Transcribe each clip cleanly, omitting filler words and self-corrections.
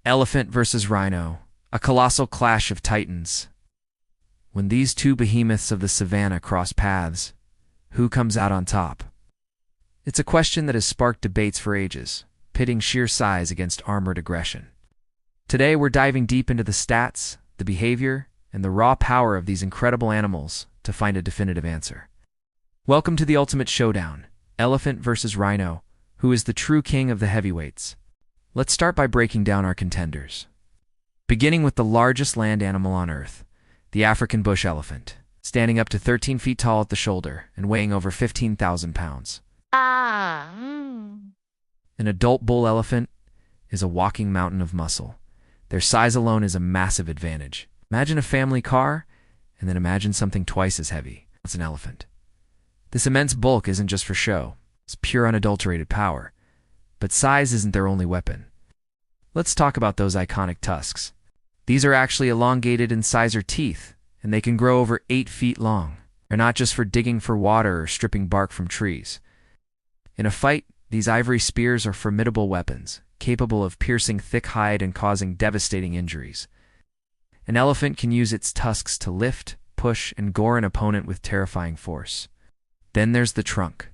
Elephant versus rhino, a colossal clash of titans. When these two behemoths of the savannah cross paths, who comes out on top? It's a question that has sparked debates for ages, pitting sheer size against armored aggression. Today we're diving deep into the stats, the behavior, and the raw power of these incredible animals to find a definitive answer. Welcome to the ultimate showdown, elephant versus rhino, who is the true king of the heavyweights. Let's start by breaking down our contenders. Beginning with the largest land animal on Earth, the African bush elephant, standing up to 13 feet tall at the shoulder and weighing over 15,000 pounds. An adult bull elephant is a walking mountain of muscle. Their size alone is a massive advantage. Imagine a family car, and then imagine something twice as heavy. It's an elephant. This immense bulk isn't just for show. It's pure unadulterated power. But size isn't their only weapon. Let's talk about those iconic tusks. These are actually elongated incisor teeth, and they can grow over 8 feet long. They're not just for digging for water or stripping bark from trees. In a fight, these ivory spears are formidable weapons, capable of piercing thick hide and causing devastating injuries. An elephant can use its tusks to lift, push, and gore an opponent with terrifying force. Then there's the trunk.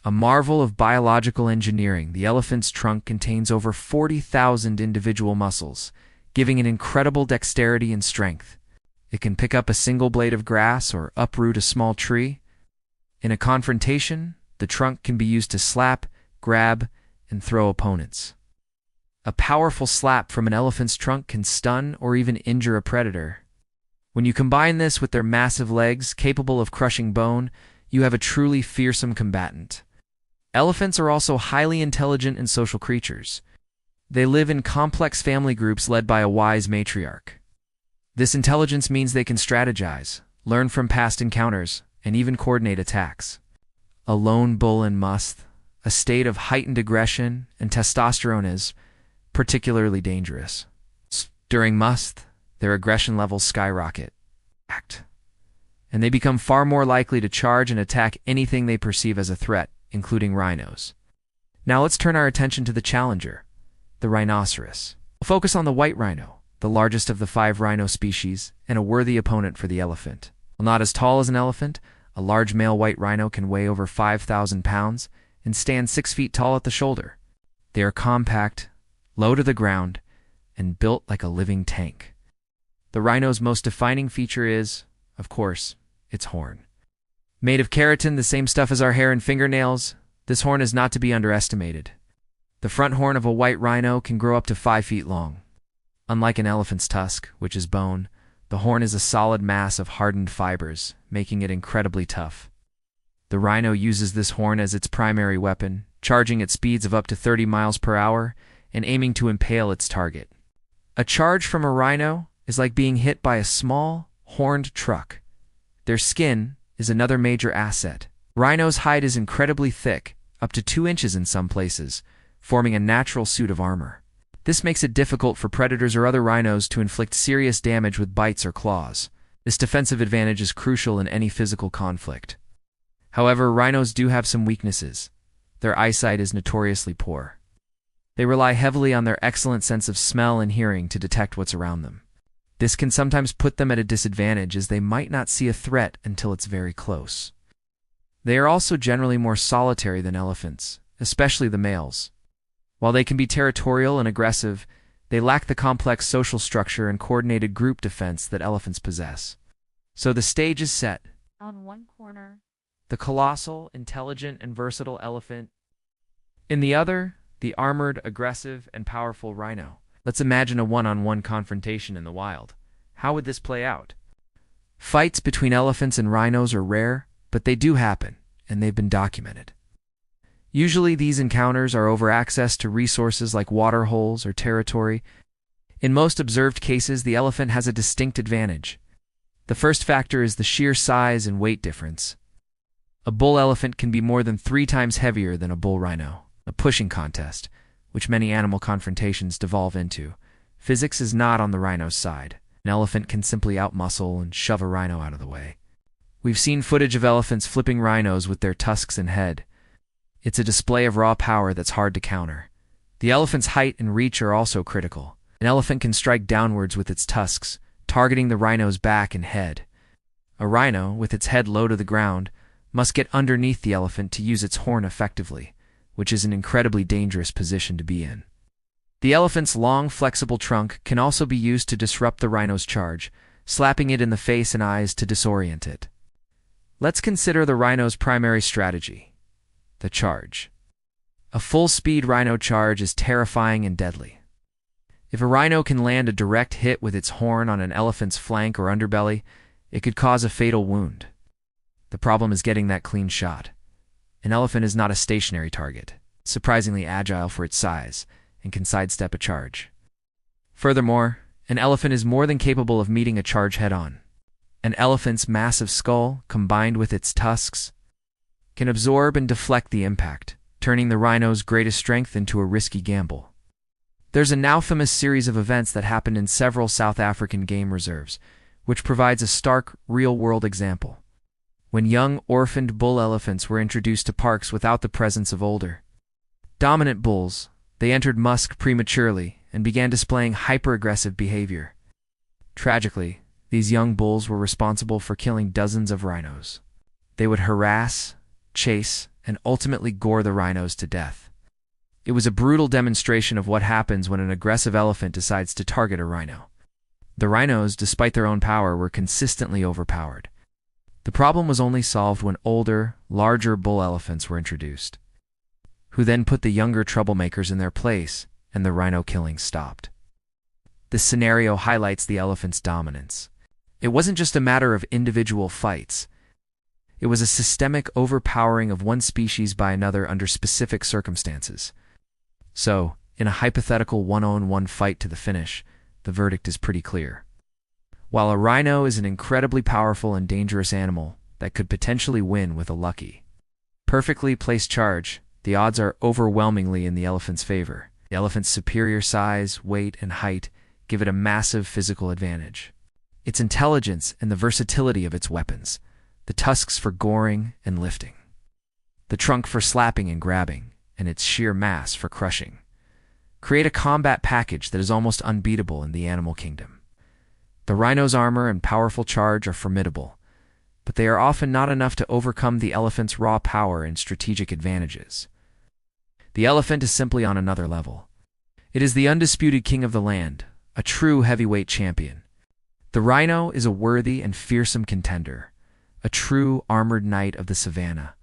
A marvel of biological engineering, the elephant's trunk contains over 40,000 individual muscles, giving it incredible dexterity and strength. It can pick up a single blade of grass or uproot a small tree. In a confrontation, the trunk can be used to slap, grab, and throw opponents. A powerful slap from an elephant's trunk can stun or even injure a predator. When you combine this with their massive legs, capable of crushing bone, you have a truly fearsome combatant. Elephants are also highly intelligent and social creatures. They live in complex family groups led by a wise matriarch. This intelligence means they can strategize, learn from past encounters, and even coordinate attacks. A lone bull in musth, a state of heightened aggression and testosterone is particularly dangerous. During musth, their aggression levels skyrocket. And they become far more likely to charge and attack anything they perceive as a threat, including rhinos. Now let's turn our attention to the challenger, the rhinoceros. We'll focus on the white rhino, the largest of the 5 rhino species, and a worthy opponent for the elephant. While not as tall as an elephant, a large male white rhino can weigh over 5,000 pounds and stand 6 feet tall at the shoulder. They are compact, low to the ground, and built like a living tank. The rhino's most defining feature is, of course, its horn. Made of keratin, the same stuff as our hair and fingernails, this horn is not to be underestimated. The front horn of a white rhino can grow up to 5 feet long. Unlike an elephant's tusk, which is bone, the horn is a solid mass of hardened fibers, making it incredibly tough. The rhino uses this horn as its primary weapon, charging at speeds of up to 30 miles per hour and aiming to impale its target. A charge from a rhino is like being hit by a small, horned truck. Their skin is another major asset. Rhino's hide is incredibly thick, up to 2 inches in some places, forming a natural suit of armor. This makes it difficult for predators or other rhinos to inflict serious damage with bites or claws. This defensive advantage is crucial in any physical conflict. However, rhinos do have some weaknesses. Their eyesight is notoriously poor. They rely heavily on their excellent sense of smell and hearing to detect what's around them. This can sometimes put them at a disadvantage as they might not see a threat until it's very close. They are also generally more solitary than elephants, especially the males. While they can be territorial and aggressive, they lack the complex social structure and coordinated group defense that elephants possess. So the stage is set. On one corner, the colossal, intelligent, and versatile elephant. In the other, the armored, aggressive, and powerful rhino. Let's imagine a one-on-one confrontation in the wild. How would this play out? Fights between elephants and rhinos are rare, but they do happen, and they've been documented. Usually these encounters are over access to resources like water holes or territory. In most observed cases, the elephant has a distinct advantage. The first factor is the sheer size and weight difference. A bull elephant can be more than 3 times heavier than a bull rhino. A pushing contest, which many animal confrontations devolve into. Physics is not on the rhino's side. An elephant can simply outmuscle and shove a rhino out of the way. We've seen footage of elephants flipping rhinos with their tusks and head. It's a display of raw power that's hard to counter. The elephant's height and reach are also critical. An elephant can strike downwards with its tusks, targeting the rhino's back and head. A rhino, with its head low to the ground, must get underneath the elephant to use its horn effectively, which is an incredibly dangerous position to be in. The elephant's long, flexible trunk can also be used to disrupt the rhino's charge, slapping it in the face and eyes to disorient it. Let's consider the rhino's primary strategy: the charge. A full-speed rhino charge is terrifying and deadly. If a rhino can land a direct hit with its horn on an elephant's flank or underbelly, it could cause a fatal wound. The problem is getting that clean shot. An elephant is not a stationary target, surprisingly agile for its size, and can sidestep a charge. Furthermore, an elephant is more than capable of meeting a charge head-on. An elephant's massive skull, combined with its tusks, can absorb and deflect the impact, turning the rhino's greatest strength into a risky gamble. There's a now famous series of events that happened in several South African game reserves, which provides a stark, real-world example. When young, orphaned bull elephants were introduced to parks without the presence of older, dominant bulls, they entered musk prematurely and began displaying hyper-aggressive behavior. Tragically, these young bulls were responsible for killing dozens of rhinos. They would harass, chase, and ultimately gore the rhinos to death. It was a brutal demonstration of what happens when an aggressive elephant decides to target a rhino. The rhinos, despite their own power, were consistently overpowered. The problem was only solved when older, larger bull elephants were introduced, who then put the younger troublemakers in their place, and the rhino killing stopped. This scenario highlights the elephant's dominance. It wasn't just a matter of individual fights. It was a systemic overpowering of one species by another under specific circumstances. So, in a hypothetical one-on-one fight to the finish, the verdict is pretty clear. While a rhino is an incredibly powerful and dangerous animal that could potentially win with a lucky, perfectly placed charge, the odds are overwhelmingly in the elephant's favor. The elephant's superior size, weight, and height give it a massive physical advantage. Its intelligence and the versatility of its weapons, the tusks for goring and lifting, the trunk for slapping and grabbing, and its sheer mass for crushing, create a combat package that is almost unbeatable in the animal kingdom. The rhino's armor and powerful charge are formidable, but they are often not enough to overcome the elephant's raw power and strategic advantages. The elephant is simply on another level. It is the undisputed king of the land, a true heavyweight champion. The rhino is a worthy and fearsome contender, a true armored knight of the savannah.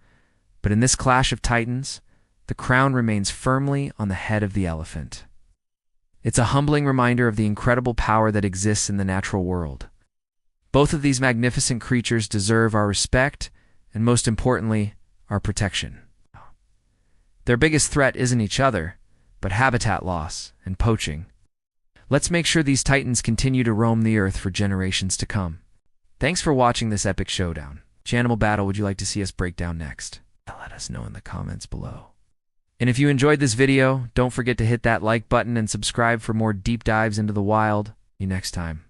But in this clash of titans, the crown remains firmly on the head of the elephant. It's a humbling reminder of the incredible power that exists in the natural world. Both of these magnificent creatures deserve our respect and, most importantly, our protection. Their biggest threat isn't each other, but habitat loss and poaching. Let's make sure these titans continue to roam the earth for generations to come. Thanks for watching this epic showdown. Which animal battle would you like to see us break down next? Let us know in the comments below. And if you enjoyed this video, don't forget to hit that like button and subscribe for more deep dives into the wild. See you next time.